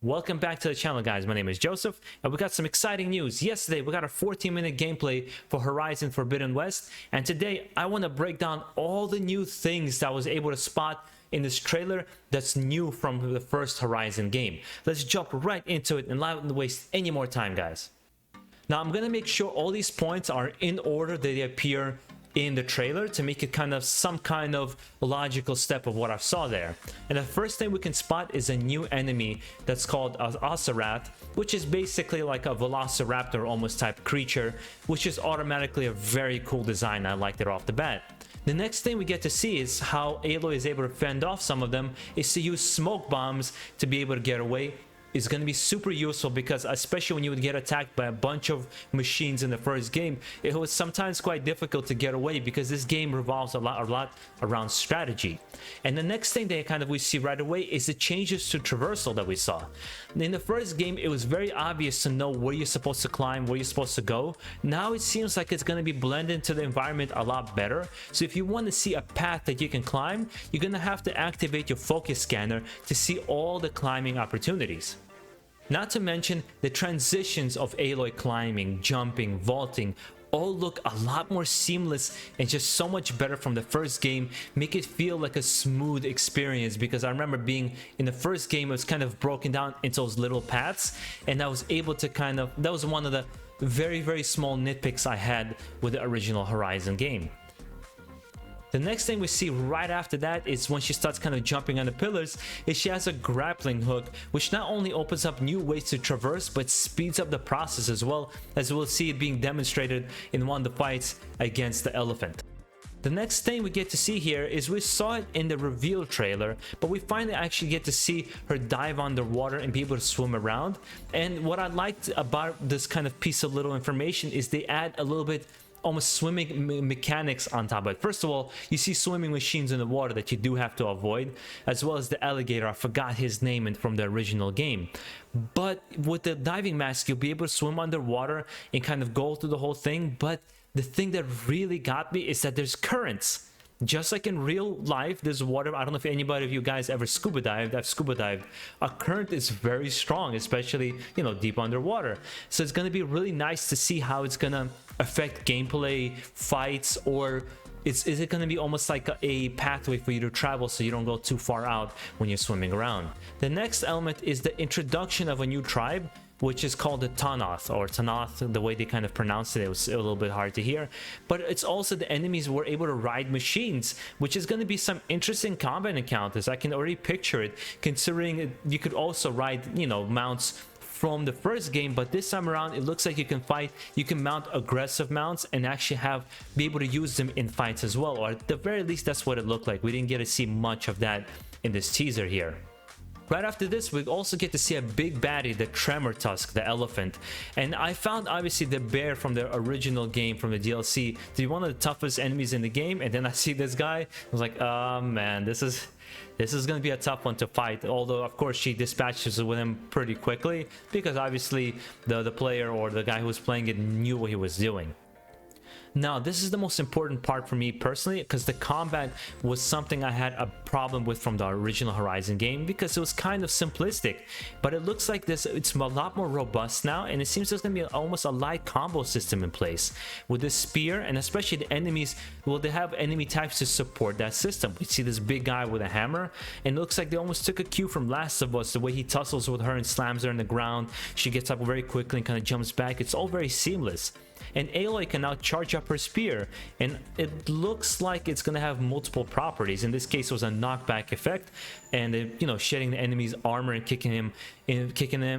Welcome back to the channel, guys. My name is Joseph, and we got some exciting news. Yesterday, we got a 14-minute gameplay for Horizon Forbidden West, and today I want to break down all the new things that I was able to spot in this trailer that's new from the first Horizon game. Let's jump right into it and not waste any more time, guys. Now, I'm going to make sure all these points are in order that they appear in the trailer to make it kind of some kind of logical step of what I saw there. And the first thing we can spot is a new enemy that's called Aserat, which is basically like a velociraptor almost type creature, which is automatically a very cool design. I liked it off the bat. The next thing we get to see is how Aloy is able to fend off some of them is to use smoke bombs to be able to get away. Is going to be super useful because especially when you would get attacked by a bunch of machines in the first game, it was sometimes quite difficult to get away because this game revolves a lot around strategy. And the next thing that we see right away is the changes to Traversal that we saw. In the first game, it was very obvious to know where you're supposed to climb, where you're supposed to go. Now it seems like it's going to be blended into the environment a lot better. So if you want to see a path that you can climb, you're going to have to activate your focus scanner to see all the climbing opportunities. Not to mention the transitions of Aloy climbing, jumping, vaulting all look a lot more seamless and just so much better from the first game, make it feel like a smooth experience, because I remember being in the first game, it was kind of broken down into those little paths, and I was able to that was one of the very small nitpicks I had with the original Horizon game. The next thing we see right after that is when she starts kind of jumping on the pillars, is she has a grappling hook, which not only opens up new ways to traverse, but speeds up the process as well, as we'll see it being demonstrated in one of the fights against the elephant. The next thing we get to see here is we saw it in the reveal trailer, but we finally actually get to see her dive underwater and be able to swim around. And what I liked about this kind of piece of little information is they add a little bit almost swimming mechanics on top of it. First of all, you see swimming machines in the water that you do have to avoid, as well as the alligator. I forgot his name from the original game. But with the diving mask, you'll be able to swim underwater and kind of go through the whole thing. But the thing that really got me is that there's currents. Just like in real life, there's water. I don't know if anybody of you guys ever scuba dived. I've scuba dived. A current is very strong, especially, deep underwater. So it's going to be really nice to see how it's going to affect gameplay, fights, or is it going to be almost like a pathway for you to travel so you don't go too far out when you're swimming around. The next element is the introduction of a new tribe, which is called the Tanoth, or Tanoth, the way they kind of pronounce it. It was a little bit hard to hear. But it's also the enemies were able to ride machines, which is going to be some interesting combat encounters. I can already picture it, considering you could also ride, mounts from the first game, but this time around it looks like you can mount aggressive mounts and actually be able to use them in fights as well, or at the very least that's what it looked like. We didn't get to see much of that in this teaser here. Right after this, we also get to see a big baddie, the Tremor Tusk, the elephant. And I found obviously the bear from the original game, from the DLC, to be one of the toughest enemies in the game. And then I see this guy, I was like, oh man, this is going to be a tough one to fight. Although of course she dispatches with him pretty quickly, because obviously the player or the guy who was playing it knew what he was doing. Now, this is the most important part for me personally, because the combat was something I had a problem with from the original Horizon game, because it was kind of simplistic. But it looks like it's a lot more robust now, and it seems there's going to be almost a light combo system in place with this spear, and especially the enemies. Well, they have enemy types to support that system. We see this big guy with a hammer, and it looks like they almost took a cue from Last of Us, the way he tussles with her and slams her in the ground. She gets up very quickly and kind of jumps back. It's all very seamless. And Aloy can now charge up her spear, and it looks like it's going to have multiple properties. In this case, it was a knockback effect, and shedding the enemy's armor and kicking him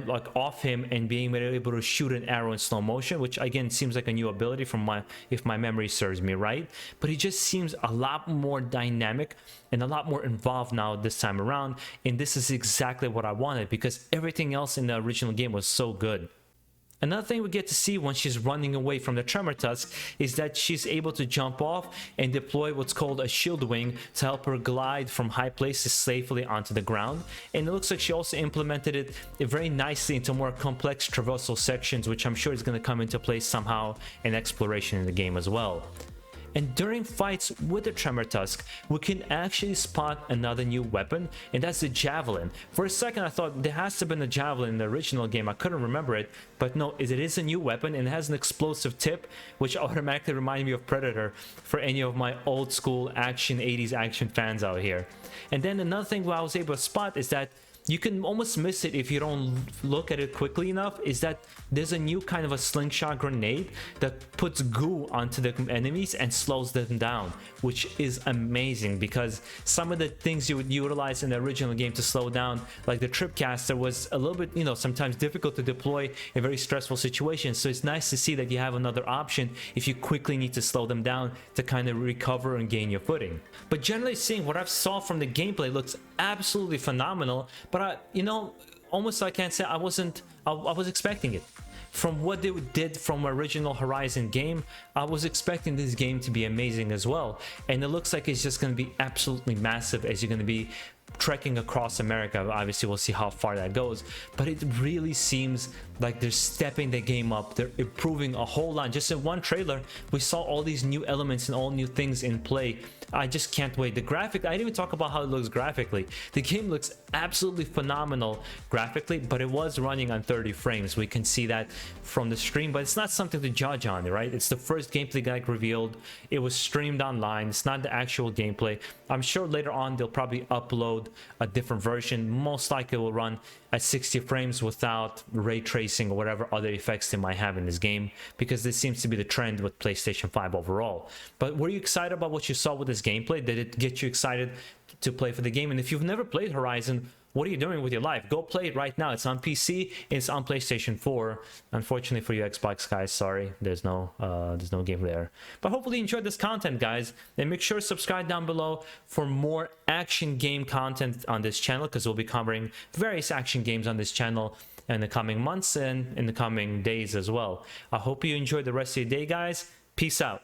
like off him, and being able to shoot an arrow in slow motion, which again seems like a new ability if my memory serves me right. But he just seems a lot more dynamic and a lot more involved now this time around, and this is exactly what I wanted, because everything else in the original game was so good. Another thing we get to see when she's running away from the Tremor Tusk is that she's able to jump off and deploy what's called a shield wing to help her glide from high places safely onto the ground. And it looks like she also implemented it very nicely into more complex traversal sections, which I'm sure is going to come into play somehow in exploration in the game as well. And during fights with the Tremor Tusk, we can actually spot another new weapon, and that's the Javelin. For a second I thought there has to have been a Javelin in the original game, I couldn't remember it, but no, it is a new weapon and it has an explosive tip, which automatically reminded me of Predator for any of my old school action 80s action fans out here. And then another thing I was able to spot is that you can almost miss it if you don't look at it quickly enough, is that there's a new kind of a Slingshot Grenade that puts goo onto the enemies and slows them down, which is amazing because some of the things you would utilize in the original game to slow down, like the Tripcaster, was a little bit, you know, sometimes difficult to deploy in very stressful situations. So it's nice to see that you have another option if you quickly need to slow them down to kind of recover and gain your footing. But generally seeing what I've saw from the gameplay looks absolutely phenomenal. But you know, almost I can't say I was expecting it. From what they did from original Horizon game, I was expecting this game to be amazing as well. And it looks like it's just going to be absolutely massive as you're going to be trekking across America. Obviously we'll see how far that goes, but it really seems like they're stepping the game up. They're improving a whole lot. Just in one trailer we saw all these new elements and all new things in play. I just can't wait. The graphic, I didn't even talk about how it looks graphically. The game looks absolutely phenomenal graphically, but it was running on 30 frames. We can see that from the stream, but it's not something to judge on, right? It's the first gameplay like revealed. It was streamed online. It's not the actual gameplay. I'm sure later on they'll probably upload a different version. Most likely it will run at 60 frames without ray tracing or whatever other effects they might have in this game, because this seems to be the trend with PlayStation 5 overall. But were you excited about what you saw with this gameplay? Did it get you excited to play for the game? And if you've never played Horizon, what are you doing with your life? Go play it right now. It's on PC, it's on PlayStation 4. Unfortunately for you Xbox guys, sorry, there's no game there. But hopefully you enjoyed this content, guys, and make sure to subscribe down below for more action game content on this channel, because we'll be covering various action games on this channel in the coming months and in the coming days as well. I hope you enjoyed the rest of your day, guys. Peace out.